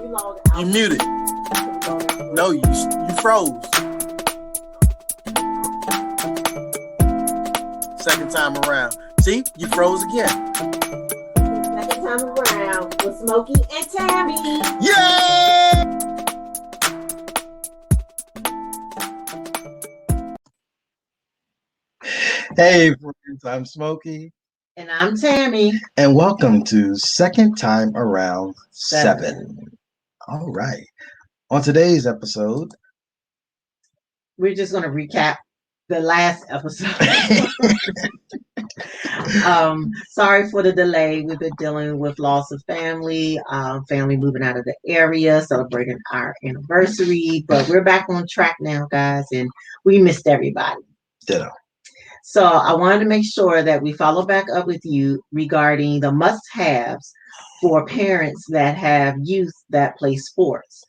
You muted. No, you froze. Second time around. See, you froze again. Second time around with Smokey and Tammy. Yeah! Hey, friends, I'm Smokey. And I'm Tammy. And welcome to Second Time Around 7. All right. On today's episode, we're just going to recap the last episode. Sorry for the delay. We've been dealing with loss of family, family moving out of the area, celebrating our anniversary. But we're back on track now, guys, and we missed everybody. ditto. So I wanted to make sure that we follow back up with you regarding the must-haves for parents that have youth that play sports.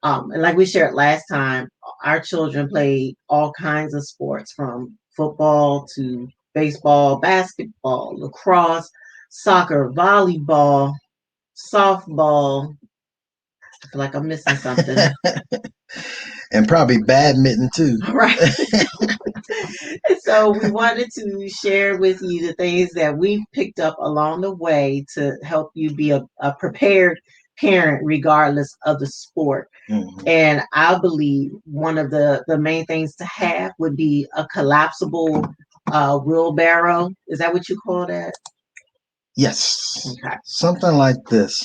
And like we shared last time, our children played all kinds of sports from football to baseball, basketball, lacrosse, soccer, volleyball, softball. I feel like I'm missing something. And probably badminton too. Right. So we wanted to share with you the things that we've picked up along the way to help you be a prepared parent regardless of the sport. Mm-hmm. And I believe one of the main things to have would be a collapsible wheelbarrow. Is that what you call that? Yes. Okay. Something like this.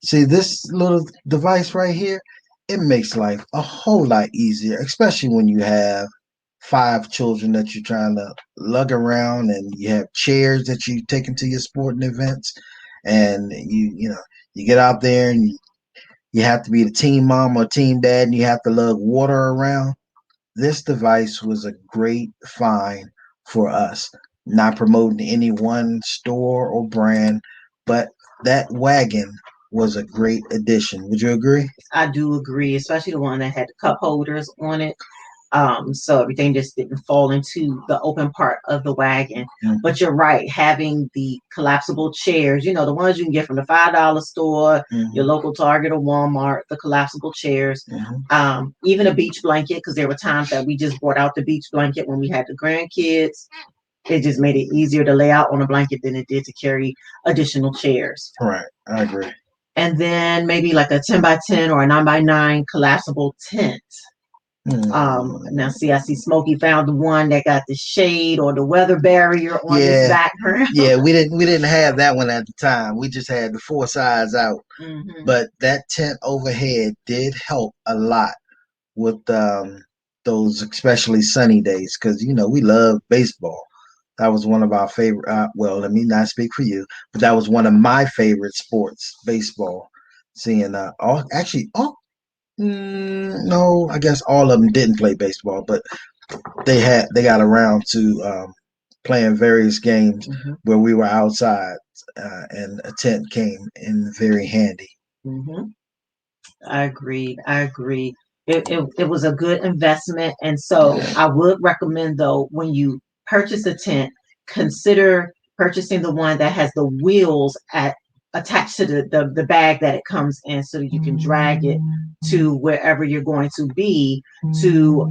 See, this little device right here, it makes life a whole lot easier, especially when you have 5 children that you're trying to lug around and you have chairs that you take into your sporting events, and you get out there and you have to be the team mom or team dad and you have to lug water around. This device was a great find for us. Not promoting any one store or brand, but that wagon was a great addition. Would you agree? I do agree, especially the one that had the cup holders on it. So everything just didn't fall into the open part of the wagon. Mm-hmm. But you're right, having the collapsible chairs, the ones you can get from the $5 store, mm-hmm. your local Target or Walmart, the collapsible chairs, mm-hmm. Even a beach blanket, because there were times that we just brought out the beach blanket when we had the grandkids. It just made it easier to lay out on a blanket than it did to carry additional chairs. Right, I agree. And then maybe like a 10x10 or a 9x9 collapsible tent. Now I see Smokey found the one that got the shade or the weather barrier on his background. Yeah, we didn't have that one at the time. We just had the 4 sides out. Mm-hmm. But that tent overhead did help a lot with those especially sunny days, because we love baseball. That was one of our favorite. Well, let me not speak for you, but that was one of my favorite sports, baseball. Seeing no, I guess all of them didn't play baseball, but they got around to playing various games, mm-hmm. where we were outside, and a tent came in very handy. Mm-hmm. I agree. It was a good investment, and so I would recommend, though, when you purchase a tent, consider purchasing the one that has the wheels attached to the bag that it comes in, so you can drag it to wherever you're going to be, to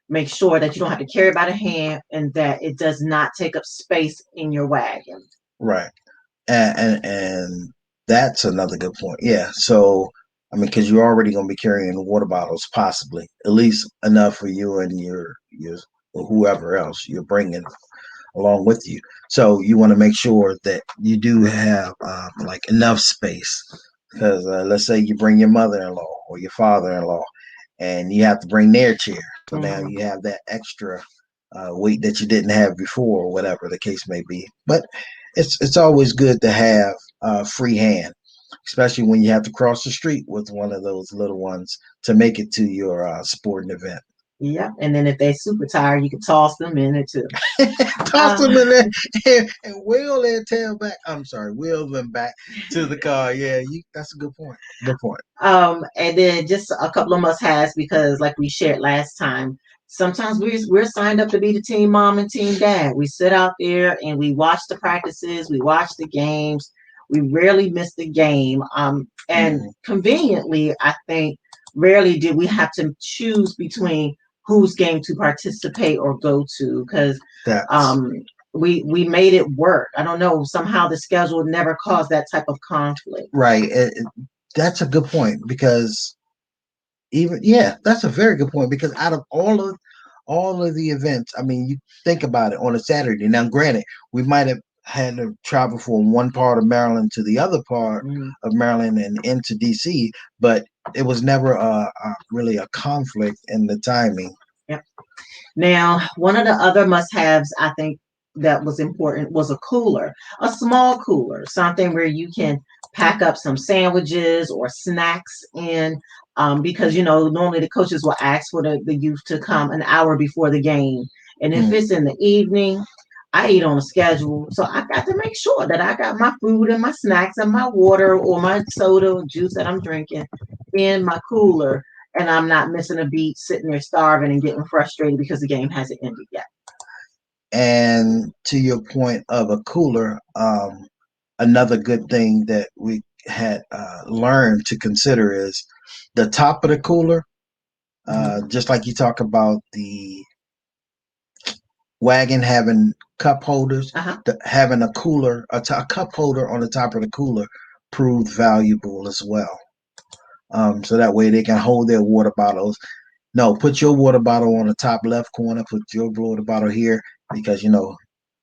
make sure that you don't have to carry it by the hand and that it does not take up space in your wagon. Right. And that's another good point. Yeah. So, because you're already going to be carrying water bottles, possibly at least enough for you and your or whoever else you're bringing along with you. So you want to make sure that you do have like enough space, because let's say you bring your mother-in-law or your father-in-law and you have to bring their chair. So mm-hmm. now you have that extra weight that you didn't have before, or whatever the case may be. But it's always good to have free hand, especially when you have to cross the street with one of those little ones to make it to your sporting event. Yeah, and then if they're super tired, you can toss them in it too. Toss them in there and wheel them back to the car. Yeah, that's a good point. Good point. And then just a couple of must-haves, because like we shared last time, sometimes we're signed up to be the team mom and team dad. We sit out there and we watch the practices, we watch the games, We rarely missed a game. And conveniently, I think rarely did we have to choose between whose game to participate or go to, because That's um, we made it work. I don't know. Somehow the schedule never caused that type of conflict. right. That's a good point because even yeah, that's a very good point because out of all of the events, I mean, you think about it on a Saturday. Now, granted, we might have had to travel from one part of Maryland to the other part of Maryland and into DC, but it was never really a conflict in the timing. Yep. Now, one of the other must-haves I think that was important was a cooler, a small cooler, something where you can pack up some sandwiches or snacks in. Because normally the coaches will ask for the youth to come an hour before the game, and if it's in the evening, I eat on a schedule, so I got to make sure that I got my food and my snacks and my water or my soda or juice that I'm drinking in my cooler, and I'm not missing a beat sitting there starving and getting frustrated because the game hasn't ended yet. And to your point of a cooler, another good thing that we had learned to consider is the top of the cooler. Just like you talk about the wagon having cup holders, having a cooler, a cup holder on the top of the cooler proved valuable as well. So that way they can hold their water bottles. No, put your water bottle on the top left corner. Put your water bottle here because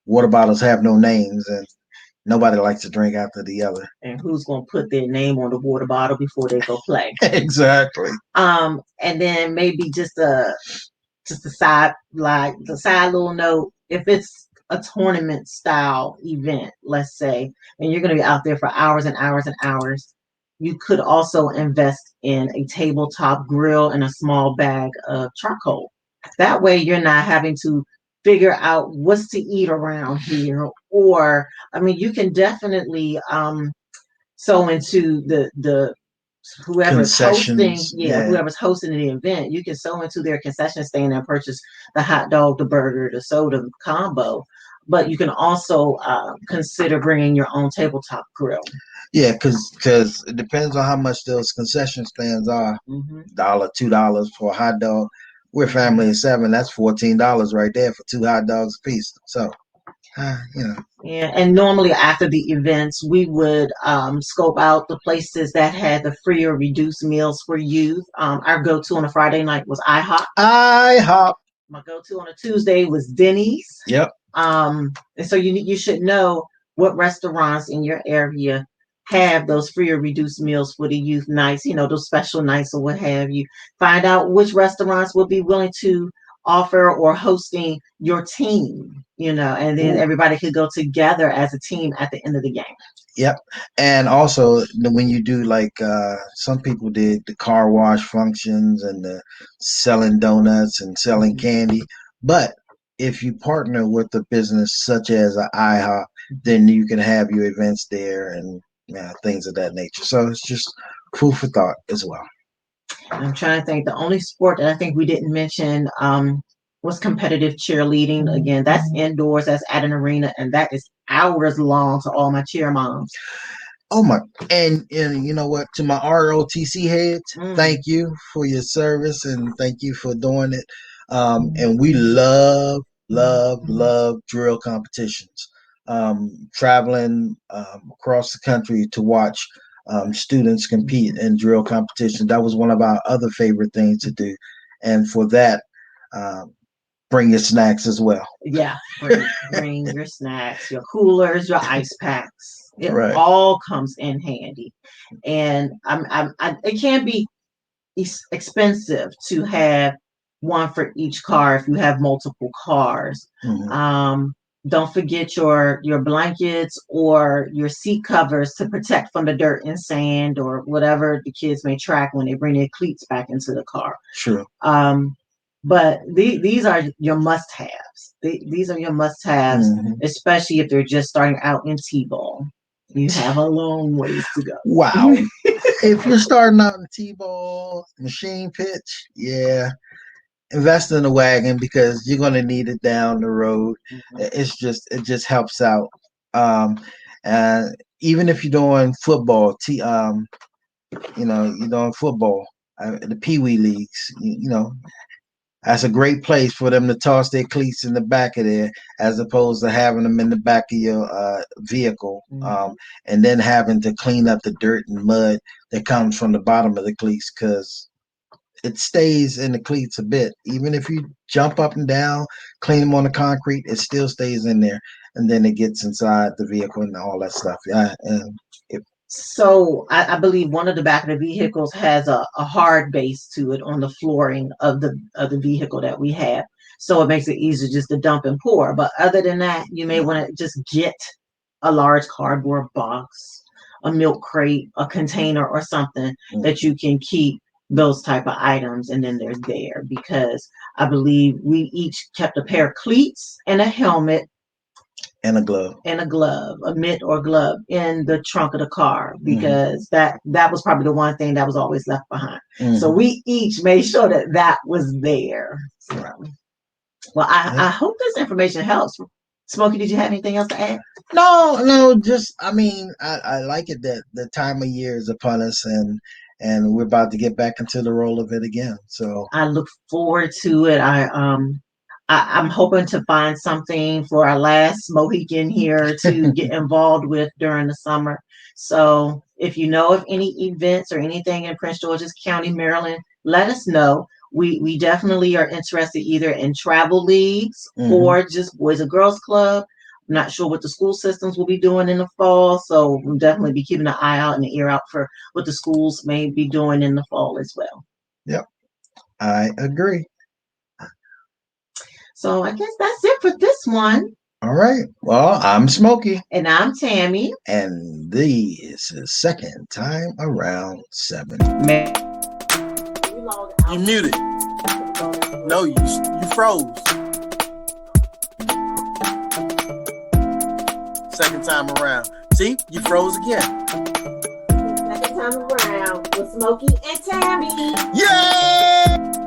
water bottles have no names and nobody likes to drink after the other. And who's gonna put their name on the water bottle before they go play? Exactly. And then maybe just a side, like the side little note, if it's a tournament style event, let's say, and you're going to be out there for hours and hours and hours, you could also invest in a tabletop grill and a small bag of charcoal. That way you're not having to figure out what's to eat around here, or I mean you can definitely sew into the whoever's hosting, Concessions. Yeah. whoever's hosting the event, you can sew into their concession stand and purchase the hot dog, the burger, the soda combo. But you can also consider bringing your own tabletop grill. Yeah, because it depends on how much those concession stands are. Dollar, $2 for a hot dog. We're a family of seven. That's $14 right there for two hot dogs a piece. So, you know. Yeah, and normally after the events, we would scope out the places that had the free or reduced meals for youth. Our go-to on a Friday night was IHOP. IHOP. My go-to on a Tuesday was Denny's. Yep. And so you should know what restaurants in your area have those free or reduced meals for the youth nights, those special nights or what have you. Find out which restaurants will be willing to offer or hosting your team, and then everybody could go together as a team at the end of the game. Yep. And also when you do like some people did the car wash functions and the selling donuts and selling candy. But if you partner with a business such as an IHOP, then you can have your events there and things of that nature. So it's just food for thought as well. I'm trying to think. The only sport that I think we didn't mention was competitive cheerleading. Again, that's indoors, that's at an arena, and that is hours long to all my cheer moms. Oh my! And you know what? To my ROTC heads, thank you for your service and thank you for doing it. And we love drill competitions. Traveling across the country to watch students compete in drill competition. That was one of our other favorite things to do. And for that, bring your snacks as well. Yeah, bring your snacks, your coolers, your ice packs. It all comes in handy, and it can be expensive to have one for each car if you have multiple cars. Don't forget your blankets or your seat covers to protect from the dirt and sand or whatever the kids may track when they bring their cleats back into the car. Sure. But these are your must-haves. These are your must-haves, especially if they're just starting out in T-ball. You have a long ways to go. Wow. If you're starting out in T-ball, machine pitch, invest in a wagon because you're going to need it down the road. It just helps out. And even if you're doing football, you're doing football, the Pee Wee leagues, that's a great place for them to toss their cleats in the back of there, as opposed to having them in the back of your vehicle, and then having to clean up the dirt and mud that comes from the bottom of the cleats, because it stays in the cleats a bit. Even if you jump up and down, clean them on the concrete, it still stays in there, and then it gets inside the vehicle and all that stuff. Yeah, and it, So I believe one of the back of the vehicles has a hard base to it on the flooring of the vehicle that we have. So it makes it easier just to dump and pour. But other than that, you may want to just get a large cardboard box, a milk crate, a container, or something that you can keep those type of items, and then they're there, because I believe we each kept a pair of cleats and a helmet and a glove. and a glove, a mitt or glove in the trunk of the car, because that was probably the one thing that was always left behind. So we each made sure that was there. So, well, I hope this information helps. Smokey, did you have anything else to add? No, just I like it that the time of year is upon us, and we're about to get back into the role of it again. So I look forward to it. I'm hoping to find something for our last Mohican here to get involved with during the summer. So if you know of any events or anything in Prince George's County, Maryland, let us know. We definitely are interested either in travel leagues or just Boys and Girls Club. I'm not sure what the school systems will be doing in the fall, so we'll definitely be keeping an eye out and an ear out for what the schools may be doing in the fall as well. Yep, I agree. So I guess that's it for this one. All right. Well, I'm Smokey. And I'm Tammy. And this is second time around 7. You muted. No, you froze. Second time around. See, you froze again. Second time around with Smokey and Tammy. Yeah!